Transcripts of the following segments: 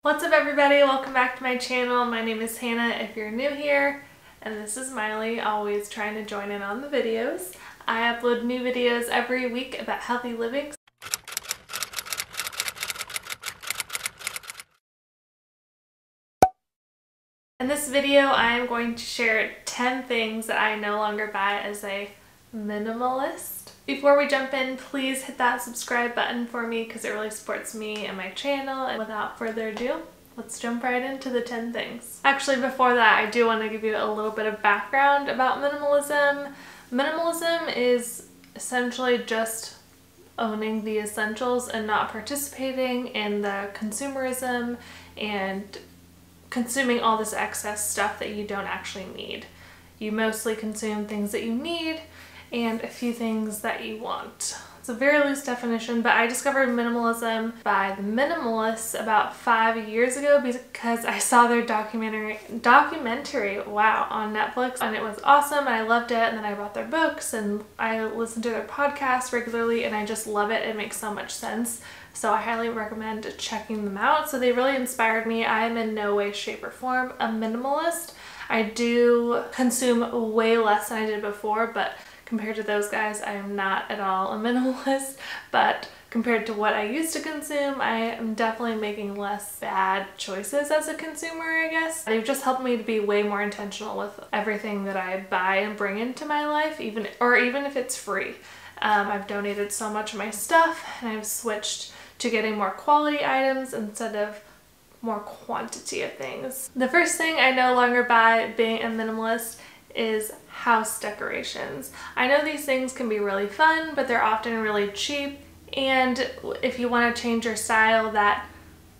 What's up everybody? Welcome back to my channel. My name is Hannah if you're new here, and this is Miley, always trying to join in on the videos. I upload new videos every week about healthy living. In this video, I am going to share 10 things that I no longer buy as a minimalist. Before we jump in, please hit that subscribe button for me because it really supports me and my channel. And without further ado, let's jump right into the 10 things. Actually, before that, I do want to give you a little bit of background about minimalism. Minimalism is essentially just owning the essentials and not participating in the consumerism and consuming all this excess stuff that you don't actually need. You mostly consume things that you need and a few things that you want. It's a very loose definition, but I discovered minimalism by the Minimalists about 5 years ago because I saw their documentary, wow, on Netflix, and it was awesome and I loved it. And then I bought their books and I listen to their podcast regularly and I just love it. It makes so much sense. So I highly recommend checking them out. So they really inspired me. I am in no way, shape, or form a minimalist. I do consume way less than I did before, but compared to those guys, I am not at all a minimalist. But compared to what I used to consume, I am definitely making less bad choices as a consumer, I guess. They've just helped me to be way more intentional with everything that I buy and bring into my life, even if it's free. I've donated so much of my stuff and I've switched to getting more quality items instead of more quantity of things. The first thing I no longer buy being a minimalist is house decorations. I know these things can be really fun, but they're often really cheap, and if you want to change your style, that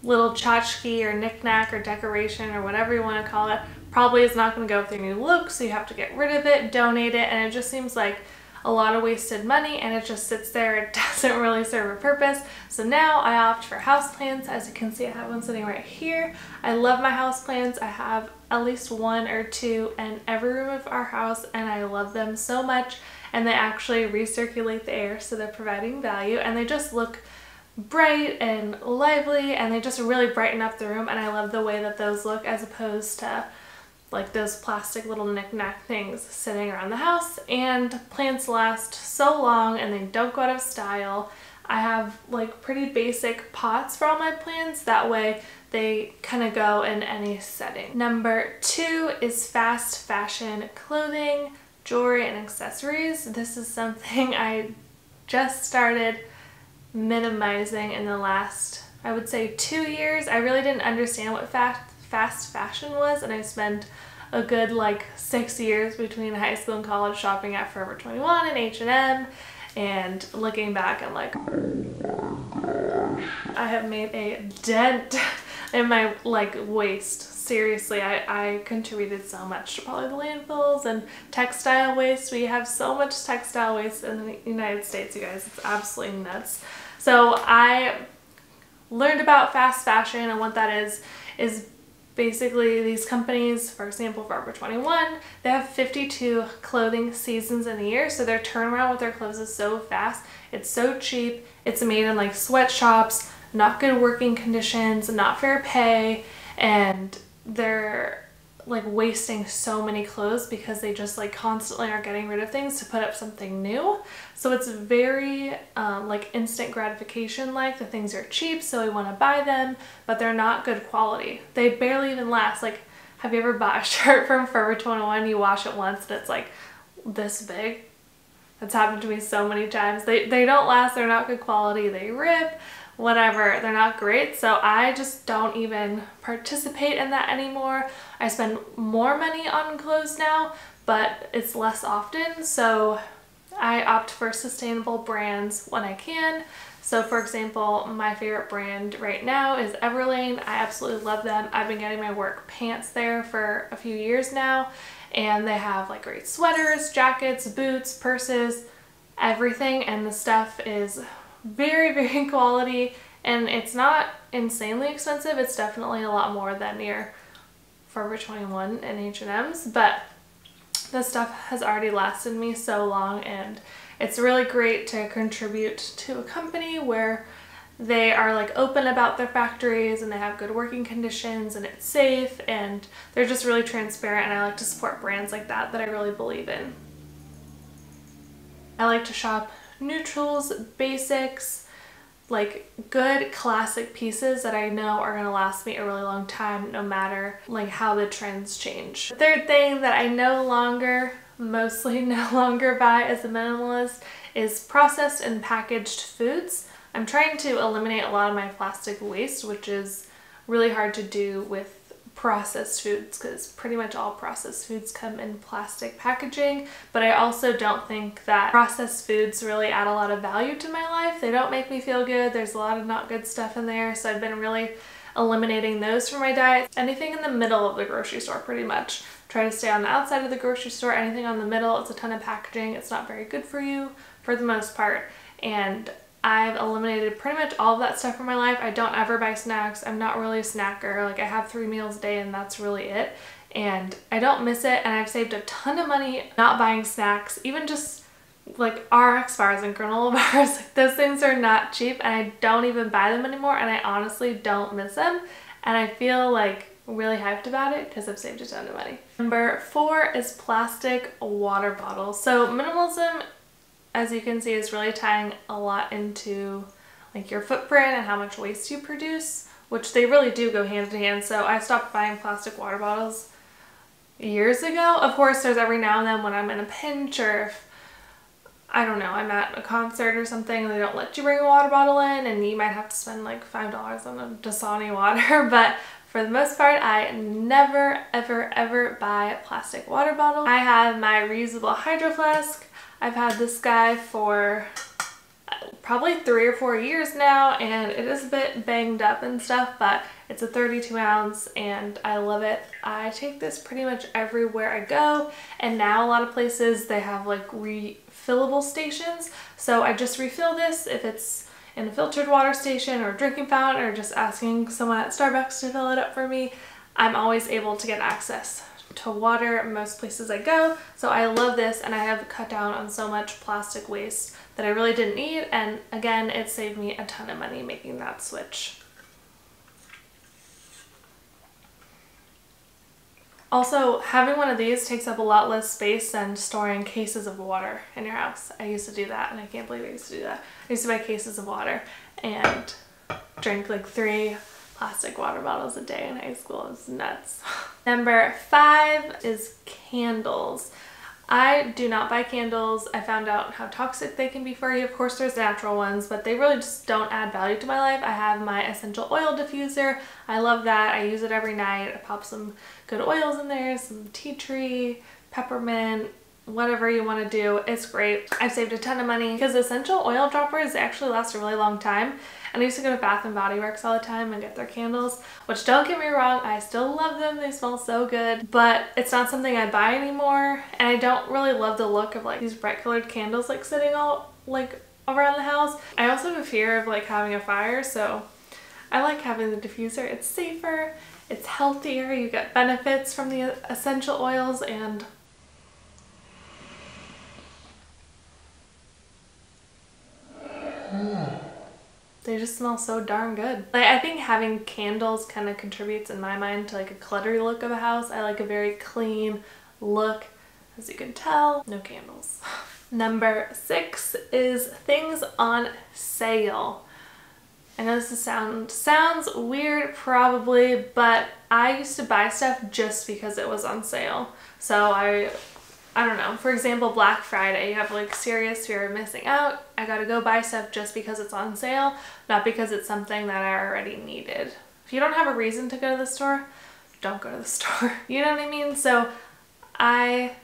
little tchotchke or knickknack or decoration or whatever you want to call it probably is not going to go with your new look, so you have to get rid of it, donate it, and it just seems like a lot of wasted money and it just sits there. It doesn't really serve a purpose. So now I opt for houseplants. As you can see, I have one sitting right here. I love my houseplants. I have at least one or two in every room of our house and I love them so much, and they actually recirculate the air, so they're providing value and they just look bright and lively and they just really brighten up the room, and I love the way that those look as opposed to like those plastic little knick-knack things sitting around the house. And plants last so long and they don't go out of style. I have like pretty basic pots for all my plants, that way they kind of go in any setting. Number 2 is fast fashion clothing, jewelry, and accessories. This is something I just started minimizing in the last, I would say, 2 years. I really didn't understand what fast fashion was, and I spent a good like 6 years between high school and college shopping at Forever 21 and H&M, and looking back I'm like, I have made a dent in my like waste. Seriously, I contributed so much to probably the landfills and textile waste. We have so much textile waste in the United States, you guys. It's absolutely nuts. So I learned about fast fashion, and what that is basically these companies, for example, Forever 21, they have 52 clothing seasons in a year, so their turnaround with their clothes is so fast. It's so cheap. It's made in like sweatshops, not good working conditions, not fair pay, and they're like wasting so many clothes because they just like constantly are getting rid of things to put up something new. So it's very like instant gratification, like the things are cheap so we want to buy them, but they're not good quality. They barely even last. Like, have you ever bought a shirt from Forever 21, you wash it once and it's like this big? That's happened to me so many times. They don't last, they're not good quality, they rip, whatever, they're not great. So I just don't even participate in that anymore. I spend more money on clothes now, but it's less often, so I opt for sustainable brands when I can. So for example, my favorite brand right now is Everlane. I absolutely love them. I've been getting my work pants there for a few years now, and they have like great sweaters, jackets, boots, purses, everything, and the stuff is very, very quality, and it's not insanely expensive. It's definitely a lot more than your Forever 21 and H&M's, but the stuff has already lasted me so long, and it's really great to contribute to a company where they are like open about their factories and they have good working conditions and it's safe and they're just really transparent, and I like to support brands like that I really believe in. I like to shop neutrals, basics, like good classic pieces that I know are going to last me a really long time no matter like how the trends change. The third thing that I mostly no longer buy as a minimalist is processed and packaged foods. I'm trying to eliminate a lot of my plastic waste, which is really hard to do with processed foods because pretty much all processed foods come in plastic packaging, but I also don't think that processed foods really add a lot of value to my life. They don't make me feel good. There's a lot of not good stuff in there, so I've been really eliminating those from my diet. Anything in the middle of the grocery store pretty much. Try to stay on the outside of the grocery store. Anything on the middle, it's a ton of packaging. It's not very good for you for the most part, and I've eliminated pretty much all of that stuff from my life. I don't ever buy snacks. I'm not really a snacker. Like I have 3 meals a day and that's really it. And I don't miss it, and I've saved a ton of money not buying snacks. Even just like RX bars and granola bars, like those things are not cheap, and I don't even buy them anymore, and I honestly don't miss them. And I feel like really hyped about it because I've saved a ton of money. Number 4 is plastic water bottles. So minimalism, as you can see, is really tying a lot into like your footprint and how much waste you produce, which they really do go hand in hand. So I stopped buying plastic water bottles years ago. Of course, there's every now and then when I'm in a pinch, or if, I don't know, I'm at a concert or something and they don't let you bring a water bottle in and you might have to spend like $5 on a Dasani water, but for the most part, I never, ever, ever buy plastic water bottles. I have my reusable hydro flask. I've had this guy for probably 3 or 4 years now, and it is a bit banged up and stuff, but it's a 32 ounce and I love it. I take this pretty much everywhere I go, and now a lot of places they have like refillable stations, so I just refill this if it's in a filtered water station or a drinking fountain, or just asking someone at Starbucks to fill it up for me. I'm always able to get access to water most places I go, so I love this, and I have cut down on so much plastic waste that I really didn't need, and again, it saved me a ton of money making that switch. Also, having one of these takes up a lot less space than storing cases of water in your house. I used to do that, and I can't believe I used to do that. I used to buy cases of water and drink like 3 plastic water bottles a day in high school. It was nuts. Number 5 is candles. I do not buy candles. I found out how toxic they can be for you. Of course, there's natural ones, but they really just don't add value to my life. I have my essential oil diffuser. I love that. I use it every night. I pop some good oils in there, some tea tree, peppermint, whatever you want to do. It's great. I've saved a ton of money because essential oil droppers actually last a really long time. And I used to go to Bath and Body Works all the time and get their candles, which, don't get me wrong, I still love them. They smell so good, but it's not something I buy anymore. And I don't really love the look of like these bright colored candles like sitting all like around the house. I also have a fear of like having a fire, so I like having the diffuser. It's safer, it's healthier, you get benefits from the essential oils, and they just smell so darn good. Like, I think having candles kind of contributes in my mind to like a cluttery look of a house. I like a very clean look. As you can tell, no candles. Number 6 is things on sale. I know this sounds weird probably, but I used to buy stuff just because it was on sale. So I don't know, for example, Black Friday, you have like serious fear of missing out. I gotta go buy stuff just because it's on sale, not because it's something that I already needed. If you don't have a reason to go to the store, don't go to the store. You know what I mean? So I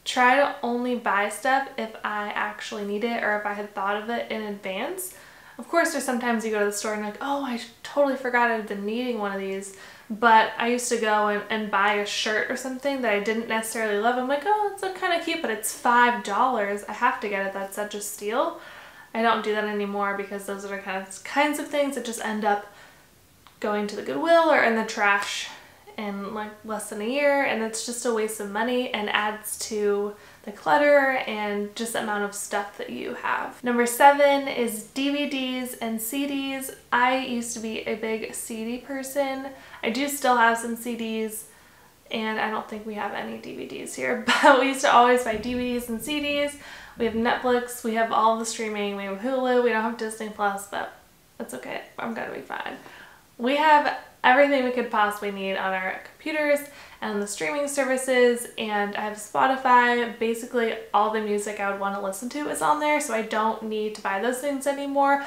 try to only buy stuff if I actually need it or if I had thought of it in advance. Of course, there's sometimes you go to the store and you're like, oh, I totally forgot I've been needing one of these. But I used to go and buy a shirt or something that I didn't necessarily love. I'm like, oh, it's kind of cute, but it's $5. I have to get it. That's such a steal. I don't do that anymore because those are the kinds of things that just end up going to the Goodwill or in the trash. in like less than a year, and it's just a waste of money and adds to the clutter and just the amount of stuff that you have. Number 7 is DVDs and CDs. I used to be a big CD person. I do still have some CDs, and I don't think we have any DVDs here, but we used to always buy DVDs and CDs. We have Netflix, we have all the streaming, we have Hulu, we don't have Disney Plus, but that's okay, I'm gonna be fine. We have everything we could possibly need on our computers and the streaming services, and I have Spotify. Basically all the music I would want to listen to is on there, so I don't need to buy those things anymore.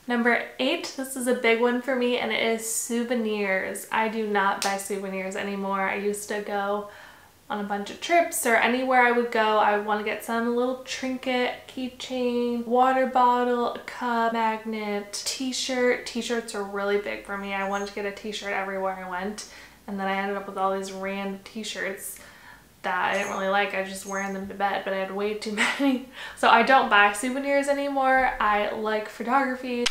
Number 8, this is a big one for me, and it is souvenirs. I do not buy souvenirs anymore. I used to go on a bunch of trips, or anywhere I would go, I would want to get some little trinket, keychain, water bottle, a cup, magnet, t-shirt. T-shirts are really big for me. I wanted to get a t-shirt everywhere I went, and then I ended up with all these random t-shirts that I didn't really like. I was just wearing them to bed, but I had way too many. So I don't buy souvenirs anymore. I like photography.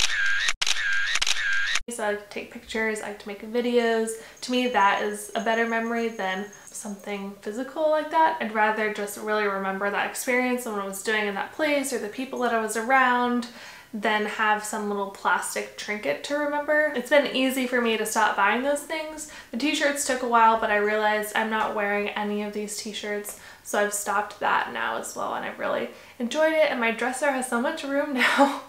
So I like to take pictures, I like to make videos. To me, that is a better memory than something physical like that. I'd rather just really remember that experience and what I was doing in that place or the people that I was around than have some little plastic trinket to remember. It's been easy for me to stop buying those things. The t-shirts took a while, but I realized I'm not wearing any of these t-shirts, so I've stopped that now as well, and I've really enjoyed it, and my dresser has so much room now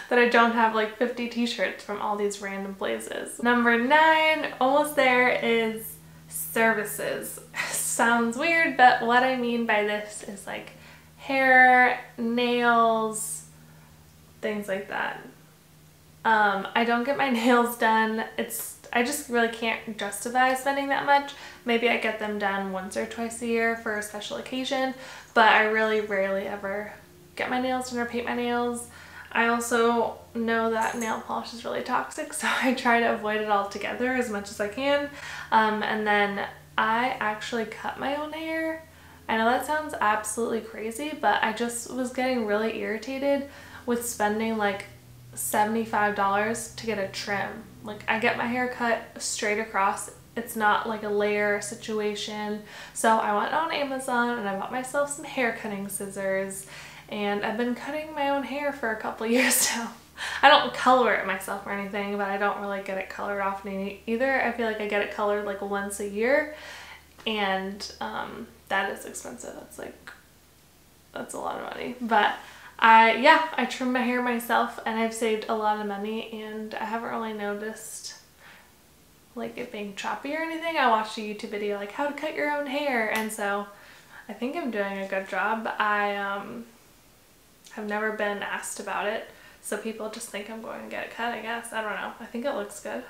that I don't have like 50 t-shirts from all these random places. Number 9, almost there, is services. Sounds weird, but what I mean by this is like hair, nails, things like that. I don't get my nails done. I just really can't justify spending that much. Maybe I get them done once or twice a year for a special occasion, but I really rarely ever get my nails done or paint my nails. I also know that nail polish is really toxic, so I try to avoid it altogether as much as I can. And then I actually cut my own hair. I know that sounds absolutely crazy, but I just was getting really irritated with spending like $75 to get a trim. Like, I get my hair cut straight across. It's not like a layer situation. So I went on Amazon and I bought myself some hair cutting scissors, and I've been cutting my own hair for a couple years now. I don't color it myself or anything, but I don't really get it colored often either. I feel like I get it colored like once a year, and that is expensive. That's a lot of money. But I trim my hair myself, and I've saved a lot of money, and I haven't really noticed like it being choppy or anything. I watched a YouTube video like how to cut your own hair, and so I think I'm doing a good job. I have never been asked about it, so people just think I'm going to get it cut, I guess. I don't know. I think it looks good.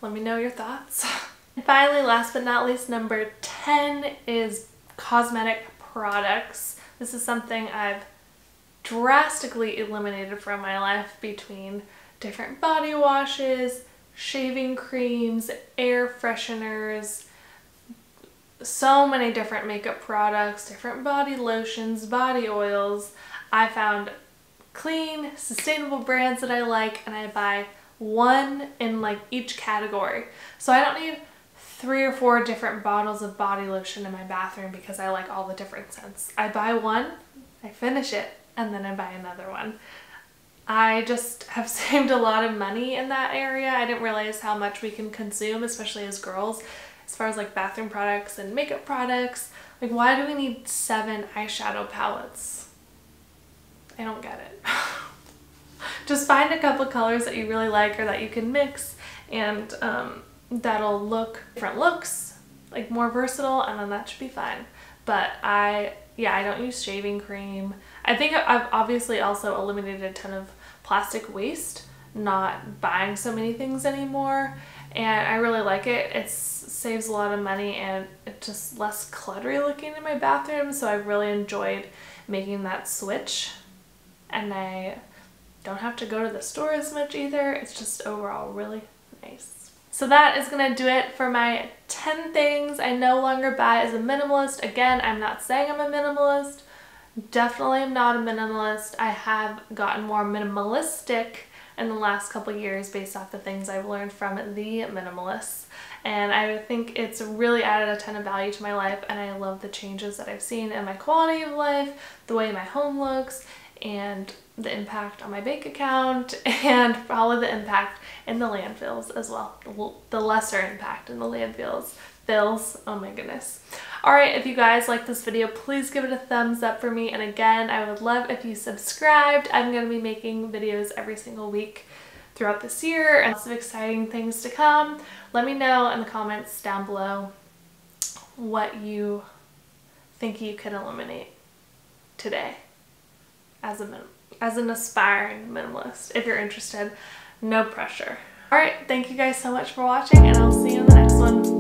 Let me know your thoughts. And finally, last but not least, number 10 is cosmetic products. This is something I've drastically eliminated from my life between different body washes, shaving creams, air fresheners, so many different makeup products, different body lotions, body oils. I found clean, sustainable brands that I like, and I buy one in like each category. So I don't need 3 or 4 different bottles of body lotion in my bathroom because I like all the different scents. I buy one, I finish it, and then I buy another one. I just have saved a lot of money in that area. I didn't realize how much we can consume, especially as girls, as far as like bathroom products and makeup products. Like, why do we need 7 eyeshadow palettes? I don't get it. Just find a couple colors that you really like or that you can mix, and that'll look different looks, like more versatile, and then that should be fine. But I don't use shaving cream. I think I've obviously also eliminated a ton of plastic waste, not buying so many things anymore, and I really like it. It saves a lot of money, and it's just less cluttery looking in my bathroom, so I've really enjoyed making that switch. And I don't have to go to the store as much either. It's just overall really nice. So that is gonna do it for my 10 things I no longer buy as a minimalist. Again, I'm not saying I'm a minimalist. Definitely am not a minimalist. I have gotten more minimalistic in the last couple years based off the things I've learned from the minimalists. and I think it's really added a ton of value to my life, and I love the changes that I've seen in my quality of life, the way my home looks, and the impact on my bank account, and probably the impact in the landfills as well. The lesser impact in the landfills. Oh my goodness. Alright, if you guys like this video, please give it a thumbs up for me. And again, I would love if you subscribed. I'm going to be making videos every single week throughout this year and lots of exciting things to come. Let me know in the comments down below what you think you could eliminate today as an aspiring minimalist. If you're interested, no pressure. Alright, thank you guys so much for watching, and I'll see you in the next one.